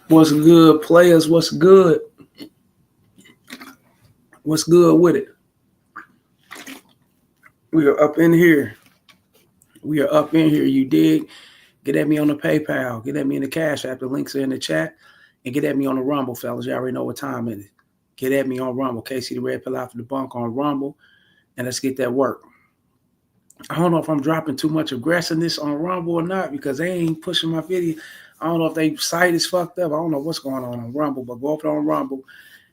What's good, players? What's good? What's good with it? We are up in here. We are up in here. You dig? Get at me on the PayPal. Get at me in the Cash App. The links are in the chat. And get at me on the Rumble, fellas. You already know what time it is. Get at me on Rumble. Casey the Red Pill After the Bunk on Rumble. And let's get that work. I don't know if I'm dropping too much aggressiveness on Rumble or not because they ain't pushing my video. I don't know if they site is fucked up. I don't know what's going on Rumble, but go up on Rumble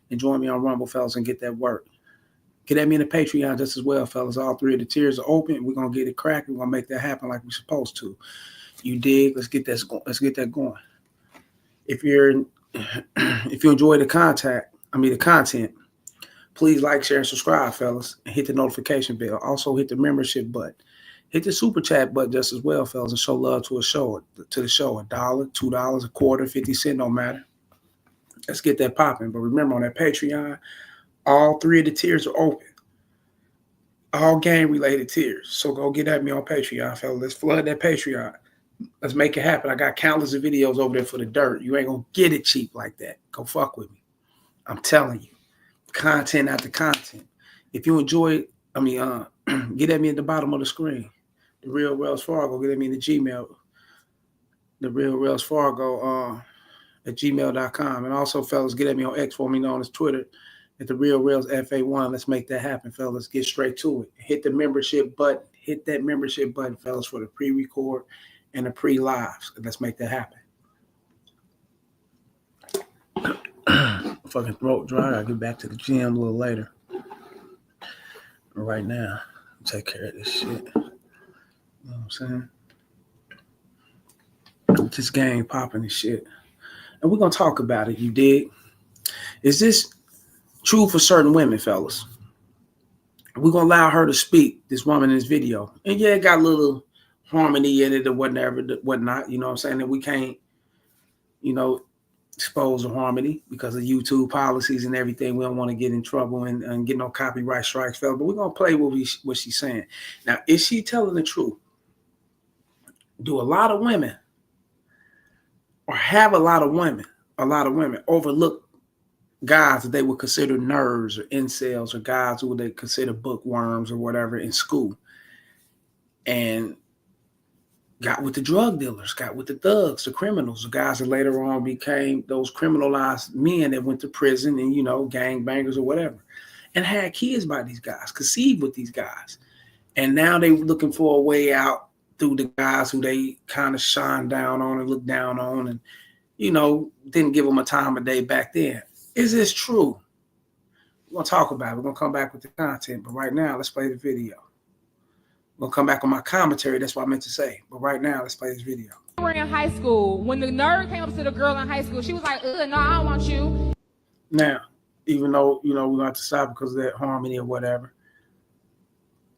and join me on Rumble, fellas, and get that work. Get at me in the Patreon just as well, fellas. All three of the tiers are open. We're gonna get it cracking. We're gonna make that happen like we're supposed to. You dig? Let's get that going. If you enjoy the content, please like, share, and subscribe, fellas, and hit the notification bell. Also hit the membership button. Hit the super chat button just as well, fellas, and show love to the show. $1, $2, a quarter, 50 cents, no matter. Let's get that popping. But remember, on that Patreon, all three of the tiers are open. All game-related tiers. So go get at me on Patreon, fellas. Let's flood that Patreon. Let's make it happen. I got countless of videos over there for the dirt. You ain't going to get it cheap like that. Go fuck with me. I'm telling you. Content after content. If you enjoy it, get at me at the bottom of the screen. The Real Wells Fargo. Get at me in the Gmail. The Real Wells Fargo at gmail.com. And also, fellas, get at me on X, formerly known as Twitter, at the Real Rails FA1. Let's make that happen, fellas. Get straight to it. Hit the membership button. Hit that membership button, fellas, for the pre-record and the pre-lives. Let's make that happen. Fucking throat dry. I'll get back to the gym a little later. Right now, take care of this shit. You know what I'm saying? This game popping and shit. And we're going to talk about it, you dig? Is this true for certain women, fellas? We're going to allow her to speak, this woman in this video. And yeah, it got a little harmony in it or whatnot, you know what I'm saying? That we can't, expose the harmony because of YouTube policies and everything. We don't want to get in trouble and get no copyright strikes, fellas. But we're going to play what she's saying. Now, is she telling the truth? Do a lot of women, or have a lot of women overlook guys that they would consider nerds or incels, or guys who they consider bookworms or whatever in school, and got with the drug dealers, got with the thugs, the criminals, the guys that later on became those criminalized men that went to prison and, gang bangers or whatever, and had kids by these guys, conceived with these guys. And now they were looking for a way out through the guys who they kind of shine down on and look down on and, didn't give them a time of day back then. Is this true? We're going to talk about it. We're going to come back with the content. But right now, let's play the video. We're going to come back on my commentary. That's what I meant to say. But right now, let's play this video. We were in high school. When the nerd came up to the girl in high school, she was like, no, I don't want you. Now, even though, we're going to have to stop because of that harmony or whatever.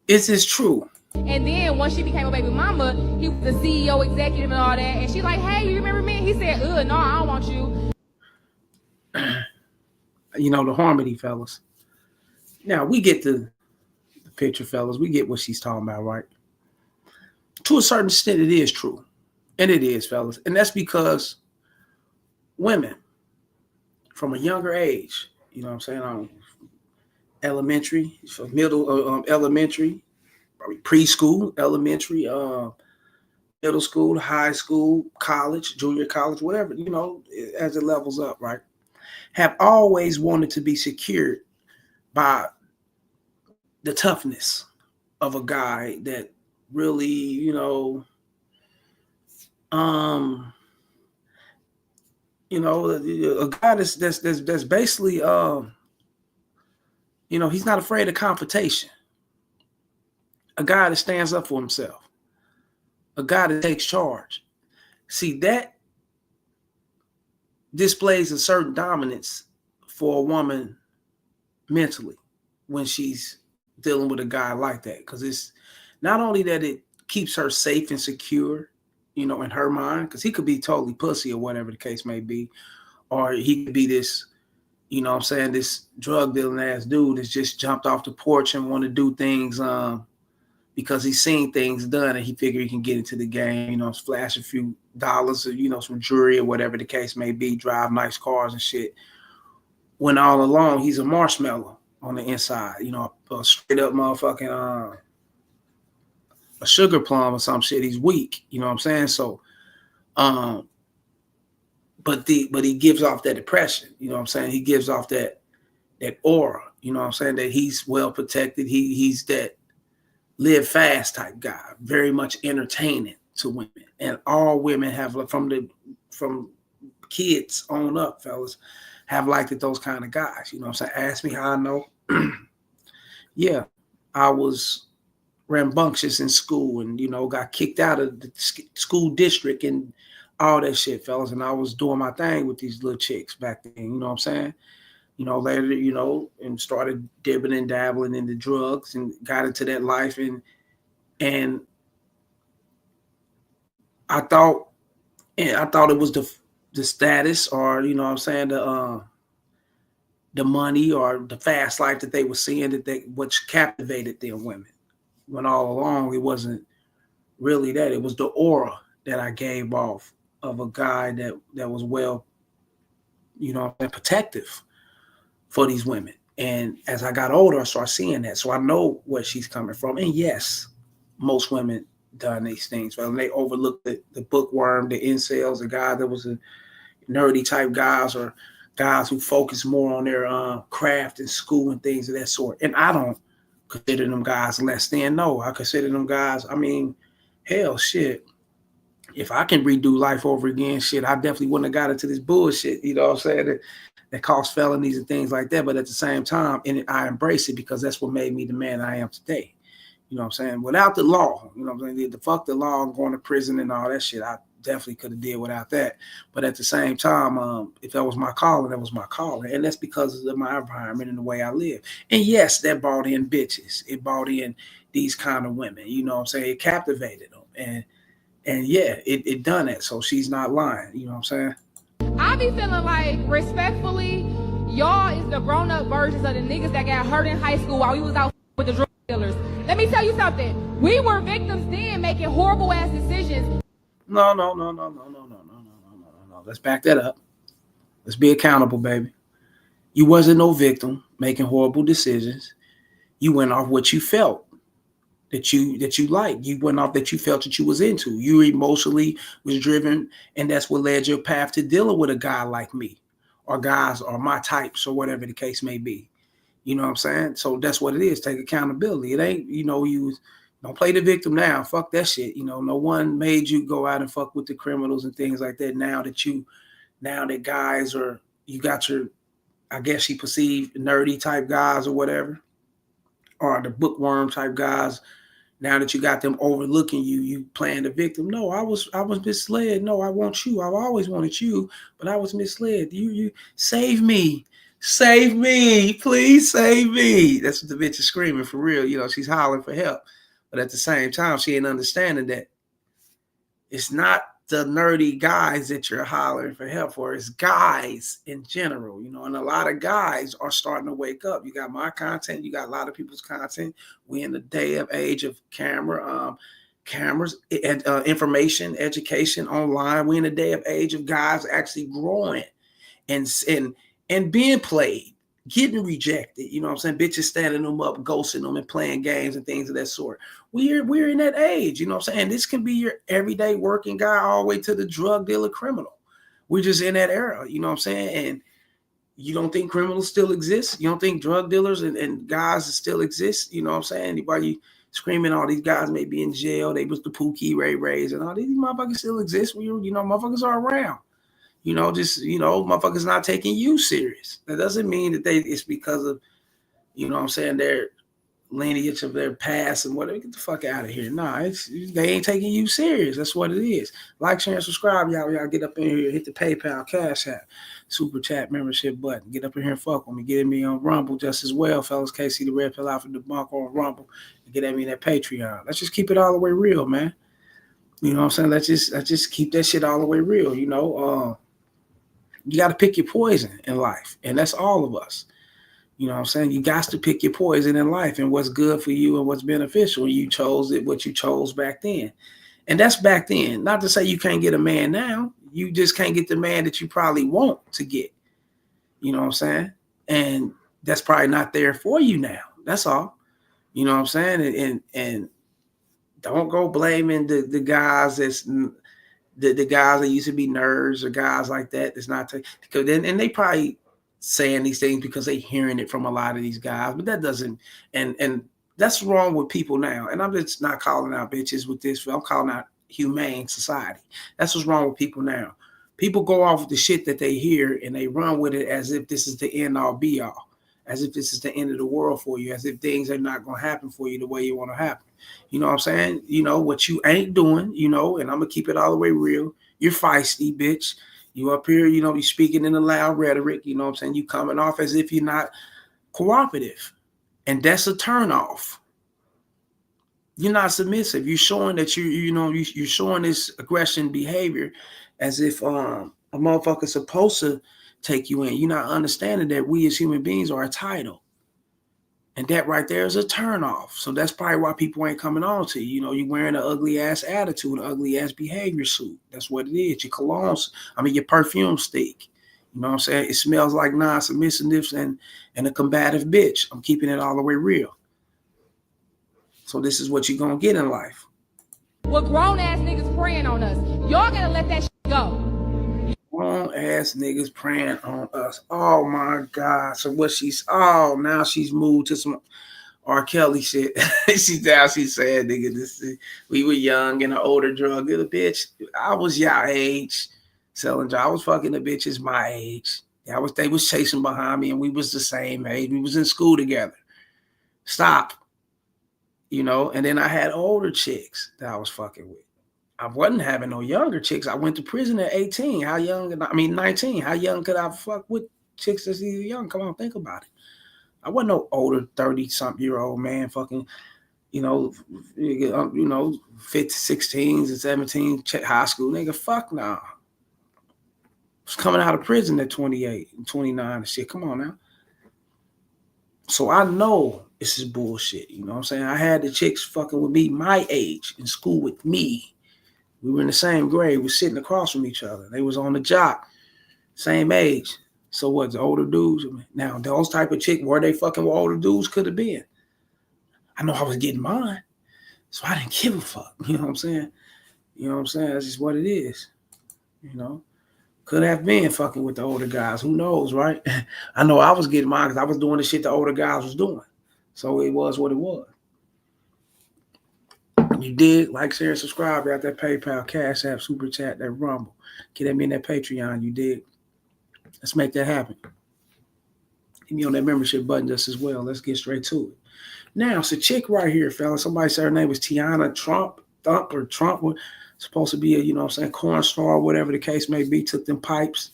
Is this true? And then once she became a baby mama, he was the CEO, executive, and all that. And she's like, hey, you remember me? He said, no, I don't want you. The harmony, fellas. Now, we get the picture, fellas. We get what she's talking about, right? To a certain extent, it is true. And it is, fellas. And that's because women from a younger age, elementary, elementary, probably preschool, elementary, middle school, high school, college, junior college, whatever, as it levels up, right? Have always wanted to be secured by the toughness of a guy that really, a guy that's basically, he's not afraid of confrontation. A guy that stands up for himself. A guy that takes charge. See, that displays a certain dominance for a woman mentally when she's dealing with a guy like that. Because it's not only that it keeps her safe and secure, in her mind, because he could be totally pussy or whatever the case may be, or he could be this, this drug dealing ass dude that's just jumped off the porch and want to do things, because he's seen things done and he figured he can get into the game, flash a few dollars or, some jewelry or whatever the case may be, drive nice cars and shit. When all along, he's a marshmallow on the inside, a straight up motherfucking a sugar plum or some shit. He's weak, you know what I'm saying? So, but he gives off that depression, you know what I'm saying? He gives off that aura, you know what I'm saying? That he's well protected. He's that live fast type guy, very much entertaining to women, and all women have, from kids on up, fellas, have liked those kind of guys. You know what I'm saying? Ask me how I know. Yeah, I was rambunctious in school and, got kicked out of the school district and all that shit, fellas. And I was doing my thing with these little chicks back then, you know what I'm saying? Later, and started dibbing and dabbling into drugs and got into that life. And I thought it was the status, or, you know what I'm saying, the money or the fast life that they were seeing, which captivated them women. When all along, it wasn't really that. It was the aura that I gave off of a guy that was well, protective for these women. And as I got older, I started seeing that. So I know where she's coming from. And yes, most women done these things. Well, they overlooked the bookworm, the incels, the guy that was a nerdy type guys, or guys who focus more on their craft and school and things of that sort. And I don't consider them guys less than. No, I consider them guys, hell, shit. If I can redo life over again, shit, I definitely wouldn't have got into this bullshit, you know what I'm saying, that caused felonies and things like that. But at the same time, I embrace it because that's what made me the man I am today. You know what I'm saying? Without the law, you know what I'm saying? The fuck the law and going to prison and all that shit, I definitely could have did without that. But at the same time, if that was my calling, that was my calling. And that's because of my environment and the way I live. And yes, that brought in bitches. It brought in these kind of women, you know what I'm saying? It captivated them. And yeah, it done it. So she's not lying, you know what I'm saying? I be feeling like, respectfully, y'all is the grown-up versions of the niggas that got hurt in high school while we was out with the drug dealers. Let me tell you something. We were victims then, making horrible ass decisions. No. Let's back that up. Let's be accountable, baby. You wasn't no victim making horrible decisions. You went off what you felt that you liked. You went off that you felt that you was into. You emotionally was driven, and that's what led your path to dealing with a guy like me, or guys, or my types, or whatever the case may be. You know what I'm saying? So that's what it is. Take accountability. It ain't, you don't play the victim now. Fuck that shit. No one made you go out and fuck with the criminals and things like that. Now that guys are, you got your, I guess you perceive nerdy type guys or whatever, or the bookworm type guys. Now that you got them overlooking you playing the victim. No, I was misled. No, I want you. I've always wanted you, but I was misled. You save me. Save me. Please save me. That's what the bitch is screaming for real. She's hollering for help. But at the same time, she ain't understanding that it's not the nerdy guys that you're hollering for help for. It's guys in general, and a lot of guys are starting to wake up. You got my content. You got a lot of people's content. We in the age of cameras, information, education online. We in the age of guys actually growing and being played, getting rejected. You know what I'm saying? Bitches standing them up, ghosting them, and playing games and things of that sort. We're in that age, you know what I'm saying? This can be your everyday working guy all the way to the drug dealer criminal. We're just in that era, you know what I'm saying? And you don't think criminals still exist? You don't think drug dealers and guys still exist? You know what I'm saying? Anybody screaming all these guys may be in jail, they was the Pookie, Ray Rays, and all these motherfuckers still exist. Motherfuckers are around. Motherfuckers not taking you serious. That doesn't mean that it's because of, you know what I'm saying, their lineage of their past and whatever. Get the fuck out of here. Nah, they ain't taking you serious. That's what it is. Like, share, and subscribe. Y'all get up in here, hit the PayPal, Cash App, Super Chat membership button. Get up in here and fuck with me. Get me on Rumble just as well, fellas. KC the Red Pill Alpha Debunk on Rumble. Get at me in that Patreon. Let's just keep it all the way real, man. You know what I'm saying? Let's just keep that shit all the way real. You got to pick your poison in life, and that's all of us. You know what I'm saying? You got to pick your poison in life and what's good for you and what's beneficial. You chose it, what you chose back then. And that's back then. Not to say you can't get a man now. You just can't get the man that you probably want to get. You know what I'm saying? And that's probably not there for you now. That's all. You know what I'm saying? And don't go blaming the guys that's the guys that used to be nerds or guys like that. That's not because then and they probably saying these things because they hearing it from a lot of these guys, but that doesn't and that's wrong with people now. And I'm just not calling out bitches with this. I'm calling out humane society. That's what's wrong with people now. People go off with the shit that they hear and they run with it as if this is the end all be all, as if this is the end of the world for you, as if things are not going to happen for you the way you want to happen. You know what I'm saying? You know, what you ain't doing, you know, and I'm going to keep it all the way real. You're feisty, bitch. You up here, you know, you speaking in a loud rhetoric, you know what I'm saying? You coming off as if you're not cooperative. And that's a turnoff. You're not submissive. You're showing that you're showing this aggression behavior as if a motherfucker's supposed to take you in. You're not understanding that we as human beings are entitled. And that right there is a turnoff. So that's probably why people ain't coming on to you. You know, you're wearing an ugly ass attitude, an ugly ass behavior suit. That's what it is. Your cologne, your perfume stick. You know what I'm saying? It smells like non-submissiveness and a combative bitch. I'm keeping it all the way real. So this is what you're going to get in life. With grown-ass niggas praying on us. Y'all gotta let that shit go. Grown-ass niggas praying on us. Oh, my God. So now she's moved to some R. Kelly shit. She said, nigga, we were young and an older drug dealer, bitch. I was your age selling drugs. I was fucking the bitches my age. They was chasing behind me and we was the same age. We was in school together. Stop. You know, and then I had older chicks that I was fucking with. I wasn't having no younger chicks. I went to prison at 18. 19. How young could I fuck with chicks that's either young? Come on, think about it. I wasn't no older 30-something-year-old man fucking, 15, 16s and 17, high school nigga. Fuck no. I was coming out of prison at 28 and 29 and shit. Come on now. So I know this is bullshit. You know what I'm saying? I had the chicks fucking with me my age in school with me. We were in the same grade. We were sitting across from each other. They was on the jock, same age. So what, the older dudes? Now, those type of chicks, where they fucking with older dudes could have been. I know I was getting mine. So I didn't give a fuck. You know what I'm saying? That's just what it is. You know? Could have been fucking with the older guys. Who knows, right? I know I was getting mine because I was doing the shit the older guys was doing. So it was what it was. You did like, share, and subscribe. Got that PayPal, Cash App, Super Chat, that Rumble. Get at me in that Patreon. You did. Let's make that happen. Hit me on that membership button just as well. Let's get straight to it. Now, it's a chick right here, fella. Somebody said her name was Tiana Trump. Supposed to be a, corn star, whatever the case may be. Took them pipes,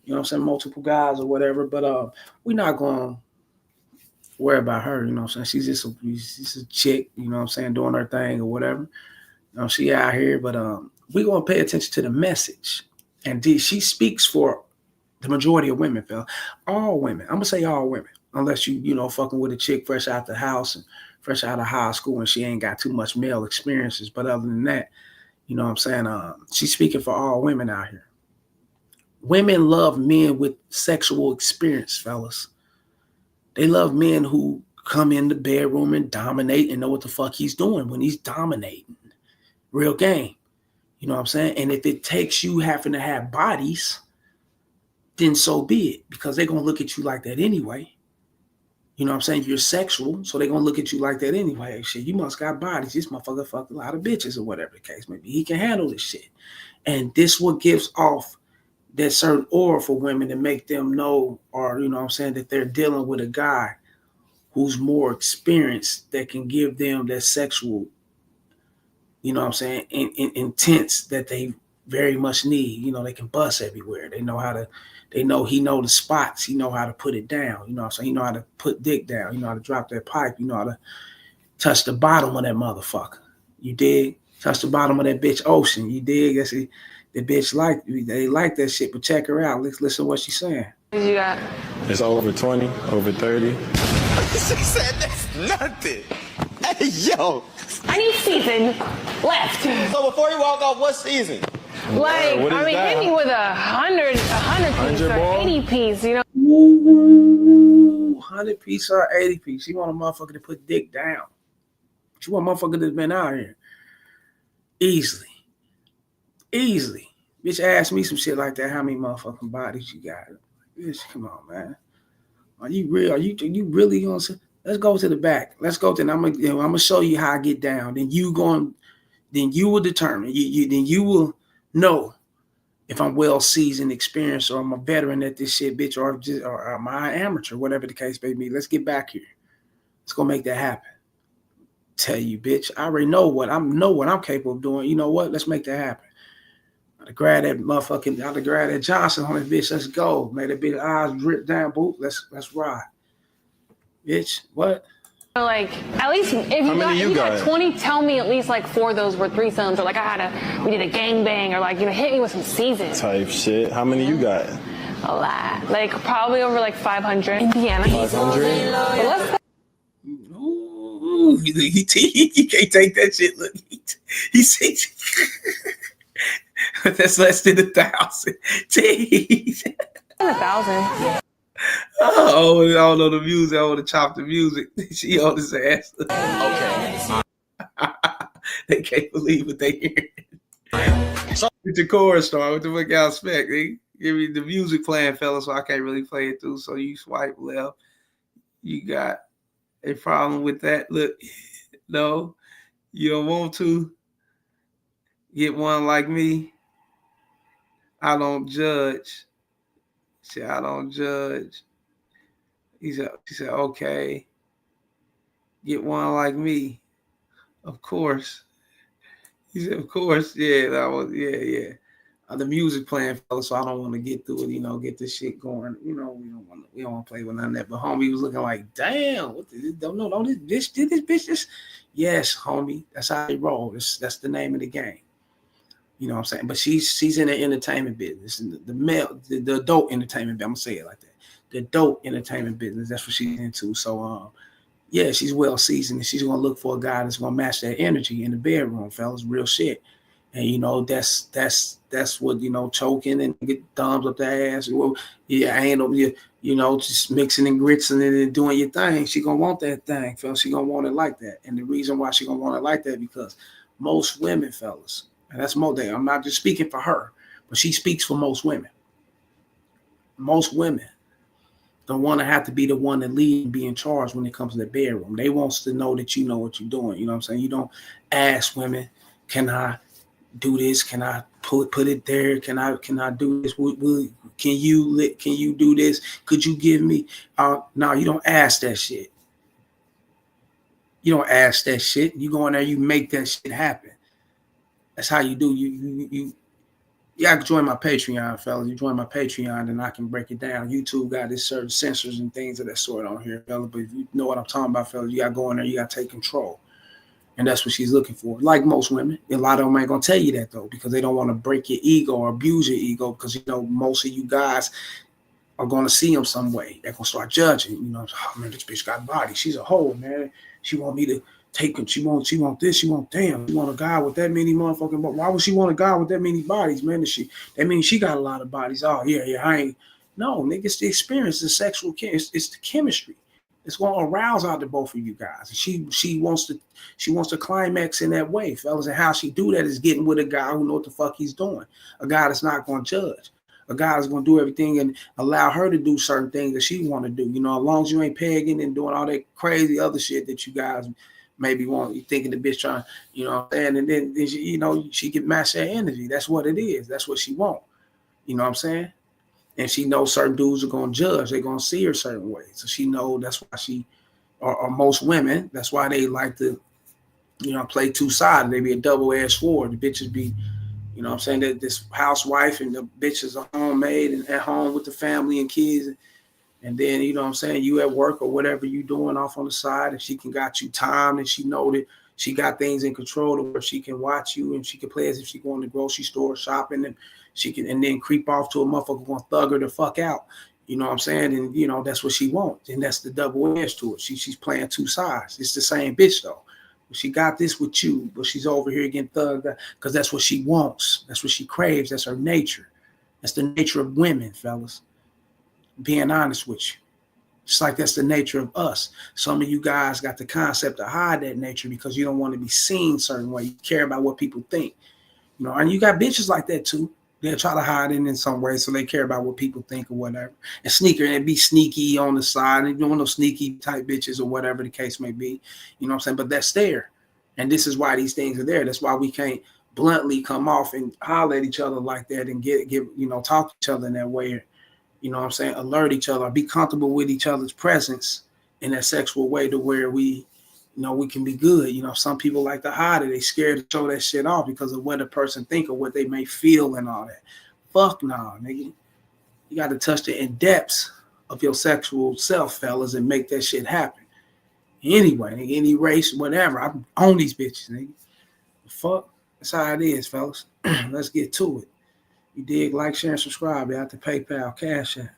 multiple guys or whatever. But we're not going to worry about her, She's just a chick, doing her thing or whatever. She out here, but we're going to pay attention to the message. And she speaks for the majority of women, fella. All women. I'm going to say all women. Unless you, fucking with a chick fresh out the house and fresh out of high school and she ain't got too much male experiences. But other than that, she's speaking for all women out here. Women love men with sexual experience, fellas. They love men who come in the bedroom and dominate and know what the fuck he's doing when he's dominating. Real game. You know what I'm saying? And if it takes you having to have bodies, then so be it. Because they're going to look at you like that anyway. You know what I'm saying? You're sexual, so they're going to look at you like that anyway. Shit, you must got bodies. This motherfucker fucked a lot of bitches or whatever the case may be. He can handle this shit. And this what gives off that certain aura for women to make them know, or, that they're dealing with a guy who's more experienced that can give them that sexual, intense that they very much need. They can bust everywhere. He know the spots. He know how to put it down. He know how to put dick down. He know how to drop that pipe. You know how to touch the bottom of that motherfucker. You dig? Touch the bottom of that bitch ocean. You dig? The bitch they like that shit, but check her out. Let's listen to what she's saying. You got? It's over 20, over 30. She said that's nothing. Hey, yo. I need season left. So before you walk off, what season? Like, what is I mean, that? hit me with a 100 piece 100 or ball? 80 piece, you know? Ooh, 100 piece or 80 piece. She want a motherfucker to put dick down. She want a motherfucker that's been out here. Easily. Bitch asked me some shit like that. How many motherfucking bodies you got? Bitch, come on, man. Are you real? Are you really gonna say? Let's go to the back. Let's go to. I'm gonna show you how I get down. Then you will determine. Then you will know if I'm well seasoned, experienced, or I'm a veteran at this shit, bitch, or am I an amateur, whatever the case may be. Let's get back here. Let's go make that happen. Tell you, bitch, I already know what I'm capable of doing. You know what? Let's make that happen. I'd grab that Johnson on this bitch. Let's go. Made that bitch eyes drip down, boot. Let's ride. Bitch, what? Like, at least if you got 20, tell me at least like 4 of those were threesomes, or like we did a gangbang, or like, hit me with some season. Type shit. How many you got? A lot. Like, probably over like 500. Indiana. 500? Ooh, he can't take that shit. Look, he said, that's less than 1,000. 1,000. Oh, I don't know the music. I want to chop the music. She on his ass. Okay. They can't believe what they hear. So, with the chorus star, what the fuck y'all expect? They give me the music playing, fella, so I can't really play it through. So you swipe left. You got a problem with that? Look, no, you don't want to get one like me. I don't judge. She said, I don't judge. She said, okay. Get one like me. Of course. He said, of course. Yeah, that was, yeah. The music playing, fella, so I don't want to get through it, get this shit going. We don't want to play with none of that. But homie was looking like, damn, what this bitch did this bitch this? Yes, homie. That's how they roll. That's the name of the game. You know what I'm saying? But she's in the entertainment business, the adult entertainment. I'm gonna say it like that. The adult entertainment business. That's what she's into. So yeah, she's well seasoned, and she's gonna look for a guy that's gonna match that energy in the bedroom, fellas. Real shit. And that's what choking and get thumbs up the ass. Well, yeah, I ain't over here, just mixing and gritsing and doing your thing. She gonna want that thing, fellas. She gonna want it like that. And the reason why she gonna want it like that because most women, fellas. And that's more than I'm not just speaking for her, but she speaks for most women. Most women don't want to have to be the one to lead and be in charge when it comes to the bedroom. They want to know that you know what you're doing. You know what I'm saying? You don't ask women, can I do this? Can I put it there? Can I do this? Can you do this? Could you give me? No, you don't ask that shit. You don't ask that shit. You go in there, you make that shit happen. That's how you do. You gotta join my Patreon, fellas. You join my Patreon, and I can break it down. YouTube got this certain censors and things of that sort on here, fellas. But if you know what I'm talking about, fellas, you gotta go in there. You gotta take control, and that's what she's looking for. Like most women, a lot of them ain't gonna tell you that though, because they don't want to break your ego or abuse your ego. Because most of you guys are gonna see them some way. They're gonna start judging. Oh man, this bitch got body. She's a hoe, man. She want me to. She want this, she want damn. She want a guy with that many motherfucking bodies. Why would she want a guy with that many bodies, man? That means she got a lot of bodies. Oh, yeah, I ain't. No, nigga, it's the experience, the sexual it's the chemistry. It's gonna arouse out to both of you guys. She wants to climax in that way, fellas. And how she do that is getting with a guy who know what the fuck he's doing. A guy that's not gonna judge. A guy that's gonna do everything and allow her to do certain things that she want to do. As long as you ain't pegging and doing all that crazy other shit that you guys maybe you thinking the bitch trying, and then she can match that energy. That's what it is. That's what she want. You know what I'm saying? And she knows certain dudes are gonna judge. They're gonna see her certain ways. So she know that's why or most women, that's why they like to, play two-sided. They be a double-edged sword. The bitches be, what I'm saying, that this housewife and the bitches are homemade and at home with the family and kids. And then, what I'm saying, you at work or whatever you doing off on the side, and she can got you time and she know that she got things in control where she can watch you and she can play as if she going to the grocery store shopping and she can, and then creep off to a motherfucker going to thug her the fuck out. You know what I'm saying? And, you know, that's what she wants. And that's the double edge to it. She's playing two sides. It's the same bitch, though. She got this with you, but she's over here getting thugged because that's what she wants. That's what she craves. That's her nature. That's the nature of women, fellas. Being honest with you. It's like that's the nature of us. Some of you guys got the concept to hide that nature because you don't want to be seen certain way. You care about what people think. You know, and you got bitches like that too. They'll try to hide it in some way so they care about what people think or whatever. And sneaker and be sneaky on the side. And you don't know sneaky type bitches or whatever the case may be. You know what I'm saying? But that's there. And this is why these things are there. That's why we can't bluntly come off and holler at each other like that and get you know, talk to each other in that way. You know what I'm saying? Alert each other, be comfortable with each other's presence in that sexual way to where we, you know, we can be good. You know, some people like to hide it. They scared to show that shit off because of what a person think or what they may feel and all that. Fuck no, nigga. You got to touch the in-depths of your sexual self, fellas, and make that shit happen. Anyway, nigga, any race, whatever. I'm on these bitches, nigga. Fuck. That's how it is, fellas. Let's get to it. You dig? Like, share, and subscribe. Out to PayPal, Cash App,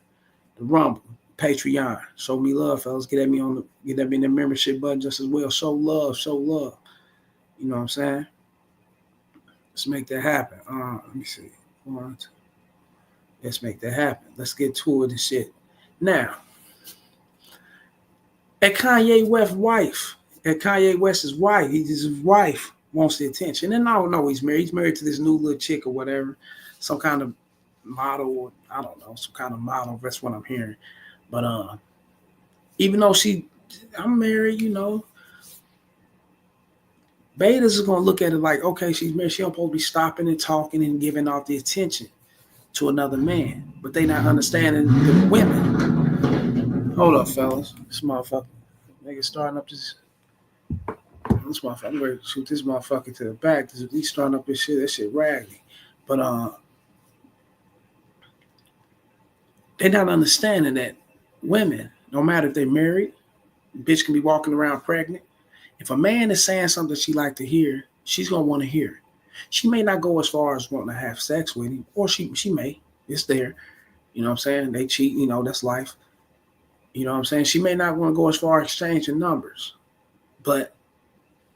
the Rumble, Patreon. Show me love, fellas. Get at me in the membership button just as well. Show love, show love. You know what I'm saying? Let's make that happen. Let me see. Let's make that happen. Let's get to it and shit. Now, at Kanye West's wife, his wife wants the attention. And I don't know, he's married. He's married to this new little chick or whatever. Some kind of model, or I don't know, some kind of model. That's what I'm hearing. But even though I'm married, you know, betas is gonna look at it like, okay, she's married. She don't supposed to be stopping and talking and giving off the attention to another man. But they not understanding the women. Hold up, fellas. This motherfucker, nigga starting up this motherfucker. I'm ready to shoot this motherfucker to the back. He's starting up this shit. That shit raggedy. But they're not understanding that women, no matter if they're married, bitch can be walking around pregnant. If a man is saying something she like to hear, she's gonna want to hear it. She may not go as far as wanting to have sex with him, or she may. It's there. You know what I'm saying? They cheat, you know, that's life. You know what I'm saying? She may not want to go as far as exchanging numbers, but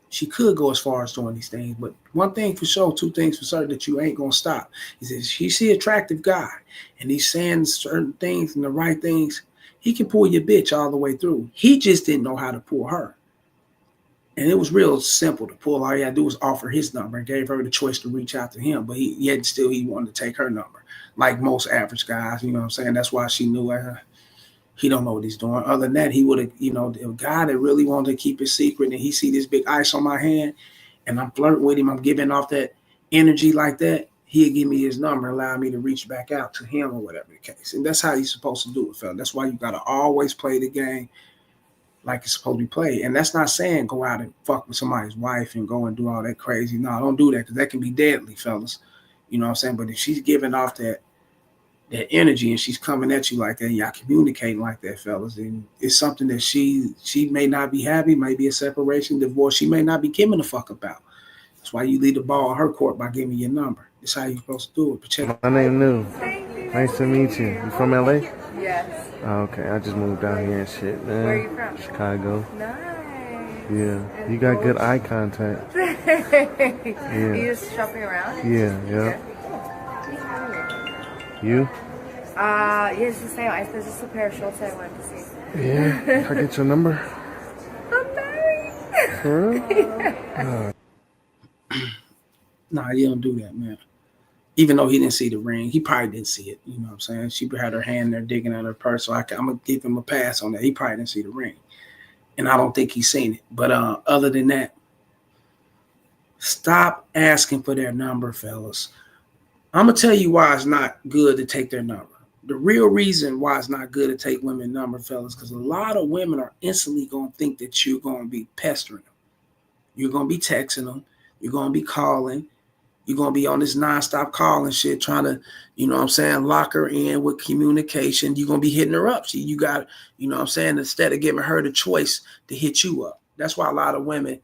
she could go as far as doing these things. But one thing for sure, two things for certain that you ain't going to stop is that if you see an attractive guy and he's saying certain things and the right things, he can pull your bitch all the way through. He just didn't know how to pull her. And it was real simple to pull. All he had to do was offer his number and gave her the choice to reach out to him. But yet still he wanted to take her number, like most average guys. You know what I'm saying? That's why she knew he don't know what he's doing. Other than that, he would have, you know, a guy that really wanted to keep it secret and he see this big ice on my hand and I'm flirting with him, I'm giving off that energy like that, he'll give me his number and allow me to reach back out to him or whatever the case. And that's how you're supposed to do it, fella. That's why you got to always play the game like it's supposed to be played. And that's not saying go out and fuck with somebody's wife and go and do all that crazy. No, don't do that because that can be deadly, fellas. You know what I'm saying? But if she's giving off that energy and she's coming at you like that and y'all communicating like that, fellas, and it's something that she may not be happy, may be a separation, divorce, she may not be giving a fuck about. That's why you leave the ball on her court by giving your number. That's how you're supposed to do it. But check. My name New. Nice to meet you. You from LA? Yes. Oh, okay, I just moved down here and shit, man. Where are you from? Chicago. Nice. Yeah. You got good eye contact. Yeah. You just shopping around? Yeah. You? Yeah, it's the same. There's just a pair of shorts I wanted to see. Yeah. Can I get your number? I'm married. For real? Nah, you don't do that, man. Even though he didn't see the ring, he probably didn't see it. You know what I'm saying? She had her hand there digging at her purse, so I'm going to give him a pass on that. He probably didn't see the ring. And I don't think he's seen it. But other than that, stop asking for their number, fellas. I'm going to tell you why it's not good to take their number. The real reason why it's not good to take women's number, fellas, because a lot of women are instantly going to think that you're going to be pestering them. You're going to be texting them. You're going to be calling. You're going to be on this nonstop calling shit, trying to, you know what I'm saying, lock her in with communication. You're going to be hitting her up. You got, you know what I'm saying, instead of giving her the choice to hit you up. That's why a lot of women,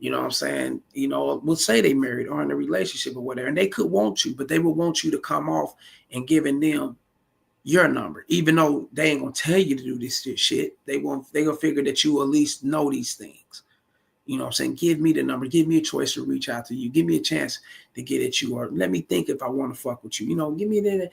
you know what I'm saying, you know, will say they married or in a relationship or whatever, and they could want you, but they would want you to come off and giving them your number, even though they ain't gonna tell you to do this shit. They gonna figure that you at least know these things. You know what I'm saying? Give me the number. Give me a choice to reach out to you. Give me a chance to get at you, or let me think if I want to fuck with you. You know, give me in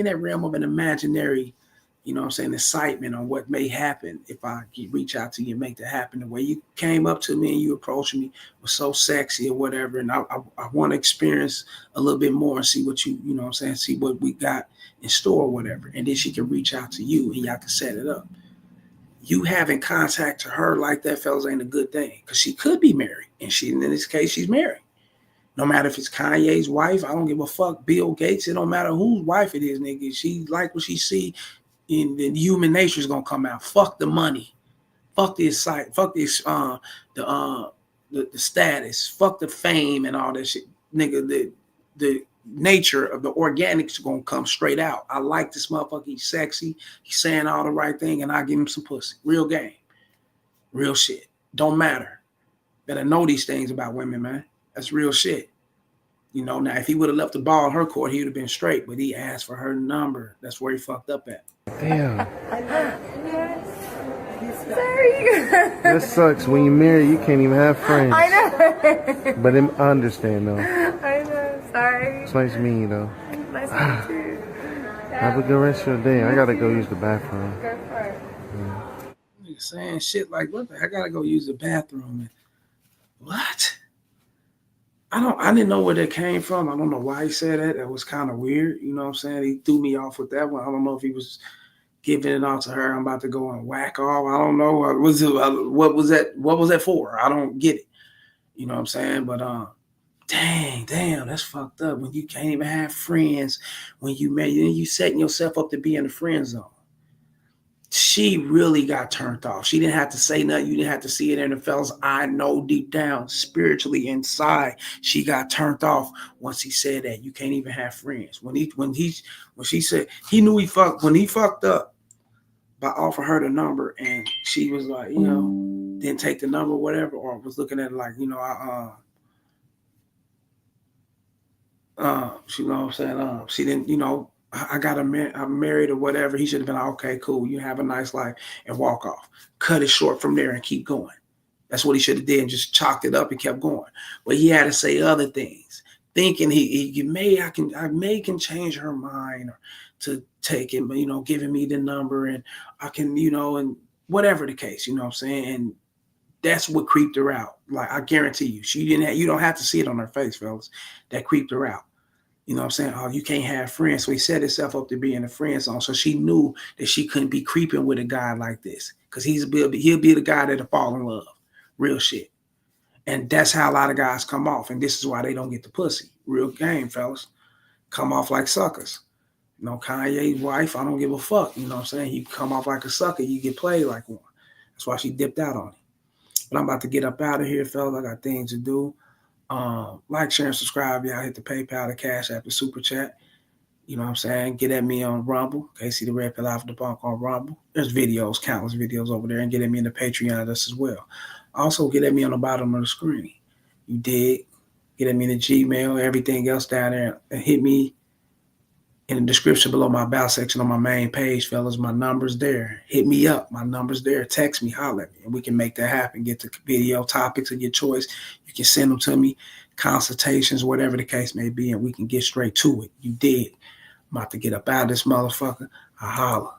that realm of an imaginary, you know what I'm saying, excitement on what may happen if I reach out to you and make that happen. The way you came up to me and you approached me was so sexy or whatever. And I want to experience a little bit more and see what you know what I'm saying, see what we got in store or whatever. And then she can reach out to you and y'all can set it up. You having contact to her like that, fellas, ain't a good thing, because she could be married, and in this case, she's married. No matter if it's Kanye's wife, I don't give a fuck. Bill Gates, it don't matter whose wife it is, nigga. She like what she see, in the human nature is gonna come out. Fuck the money, fuck this site, fuck this the status, fuck the fame and all that shit, nigga. The nature of the organics gonna come straight out. I like this motherfucker. He's sexy. He's saying all the right thing, and I give him some pussy. Real game, real shit. Don't matter. Better know these things about women, man. That's real shit. You know. Now, if he would have left the ball in her court, he would have been straight. But he asked for her number. That's where he fucked up at. Damn. Sorry. This sucks. When you marry, you can't even have friends. I know. But I understand, though. I know. Sorry. It's nice meeting you, though. Nice to meet you. Have a good rest of your day. I gotta go use the bathroom. Go for it. Nigga saying shit like, what the heck? I gotta go use the bathroom. What? I didn't know where that came from. I don't know why he said that. That was kind of weird. You know what I'm saying? He threw me off with that one. I don't know if he was giving it all to her. I'm about to go and whack off. I don't know. What was that? What was that for? I don't get it. You know what I'm saying? But damn, that's fucked up. When you can't even have friends, when you marry, then you setting yourself up to be in the friend zone. She really got turned off. She didn't have to say nothing. You didn't have to see it in the fella's eye. No, deep down, spiritually inside, she got turned off once he said that. You can't even have friends. When she said he knew he fucked up by offering her the number, and she was like, you know, didn't take the number, or whatever, or was looking at it like, you know, she, you know what I'm saying? She didn't, you know, I'm married or whatever. He should have been like, okay, cool. You have a nice life, and walk off. Cut it short from there and keep going. That's what he should have did, and just chalked it up and kept going. But he had to say other things, thinking I may can change her mind, or to take it, but, you know, giving me the number, and I can, you know, and whatever the case, you know what I'm saying? And that's what creeped her out. Like, I guarantee you, you don't have to see it on her face, fellas. That creeped her out. You know what I'm saying? Oh, you can't have friends. So he set himself up to be in the friend zone. So she knew that she couldn't be creeping with a guy like this, because he'll be the guy that'll fall in love. Real shit. And that's how a lot of guys come off. And this is why they don't get the pussy. Real game, fellas. Come off like suckers. You know, Kanye's wife, I don't give a fuck. You know what I'm saying? You come off like a sucker, you get played like one. That's why she dipped out on him. But I'm about to get up out of here, fellas. I got things to do. Like, share, and subscribe. Y'all hit the PayPal, the Cash App, the Super Chat. You know what I'm saying? Get at me on Rumble. Okay, see the red pill off the bunk on Rumble. There's videos, countless videos over there. And get at me in the Patreon us as well. Also, get at me on the bottom of the screen. You dig? Get at me in the Gmail, everything else down there. And hit me in the description below my about section on my main page, fellas. My number's there. Hit me up. My number's there. Text me, holler at me, and we can make that happen. Get the video topics of your choice. You can send them to me, consultations, whatever the case may be, and we can get straight to it. You dig? I'm about to get up out of this motherfucker. I holler.